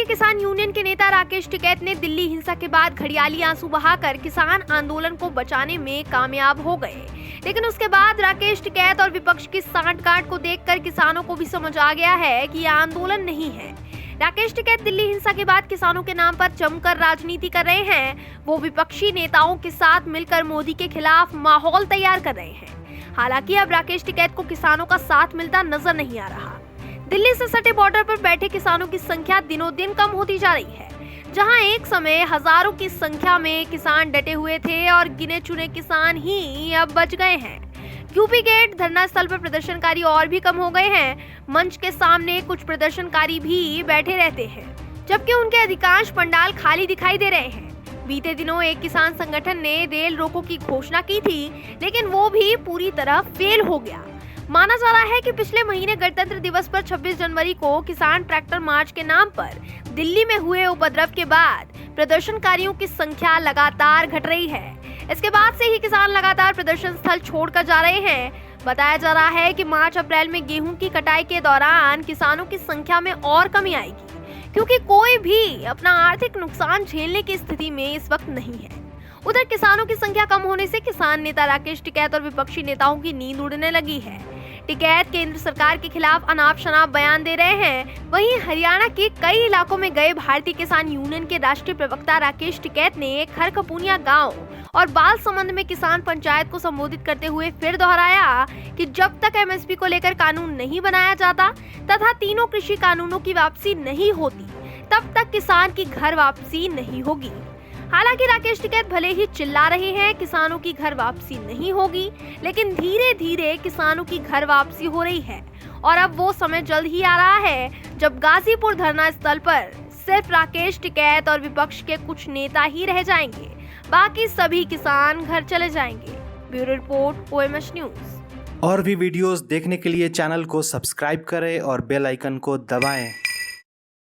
किसान यूनियन के नेता राकेश टिकैत ने दिल्ली हिंसा के बाद घड़ियाली आंसू बहाकर किसान आंदोलन को बचाने में कामयाब हो गए। लेकिन उसके बाद राकेश टिकैत और विपक्ष की सांठ-गांठ को देखकर किसानों को भी समझ आ गया है कि यह आंदोलन नहीं है। राकेश टिकैत दिल्ली हिंसा के बाद किसानों के नाम पर जमकर राजनीति कर रहे हैं। वो विपक्षी नेताओं के साथ मिलकर मोदी के खिलाफ माहौल तैयार कर रहे हैं। हालांकि अब राकेश टिकैत को किसानों का साथ मिलता नजर नहीं आ रहा। दिल्ली से सटे बॉर्डर पर बैठे किसानों की संख्या दिनों दिन कम होती जा रही है। जहां एक समय हजारों की संख्या में किसान डटे हुए थे और गिने चुने किसान ही अब बच गए हैं। यूपी गेट धरना स्थल पर प्रदर्शनकारी और भी कम हो गए हैं। मंच के सामने कुछ प्रदर्शनकारी भी बैठे रहते हैं, जबकि उनके अधिकांश पंडाल खाली दिखाई दे रहे हैं। बीते दिनों एक किसान संगठन ने रेल रोको की घोषणा की थी, लेकिन वो भी पूरी तरह फेल हो गया। माना जा रहा है कि पिछले महीने गणतंत्र दिवस पर 26 जनवरी को किसान ट्रैक्टर मार्च के नाम पर दिल्ली में हुए उपद्रव के बाद प्रदर्शनकारियों की संख्या लगातार घट रही है। इसके बाद से ही किसान लगातार प्रदर्शन स्थल छोड़कर जा रहे हैं। बताया जा रहा है कि मार्च अप्रैल में गेहूं की कटाई के दौरान किसानों की संख्या में और कमी आएगी, क्योंकि कोई भी अपना आर्थिक नुकसान झेलने की स्थिति में इस वक्त नहीं है। उधर किसानों की संख्या कम होने से किसान नेता राकेश टिकैत और विपक्षी नेताओं की नींद उड़ने लगी है। टिकैत केंद्र सरकार के खिलाफ अनाप शनाप बयान दे रहे हैं। वहीं हरियाणा के कई इलाकों में गए भारतीय किसान यूनियन के राष्ट्रीय प्रवक्ता राकेश टिकैत ने खरकपुनिया गांव और बालसमंद में किसान पंचायत को संबोधित करते हुए फिर दोहराया कि जब तक एमएसपी को लेकर कानून नहीं बनाया जाता तथा तीनों कृषि कानूनों की वापसी नहीं होती, तब तक किसान की घर वापसी नहीं होगी। हालांकि राकेश टिकैत भले ही चिल्ला रहे हैं किसानों की घर वापसी नहीं होगी, लेकिन धीरे धीरे किसानों की घर वापसी हो रही है। और अब वो समय जल्द ही आ रहा है जब गाजीपुर धरना स्थल पर सिर्फ राकेश टिकैत और विपक्ष के कुछ नेता ही रह जाएंगे, बाकी सभी किसान घर चले जाएंगे। Bureau report OMH news. और भी वीडियोस देखने के लिए चैनल को सब्सक्राइब करें और बेल आइकन को दबाएं।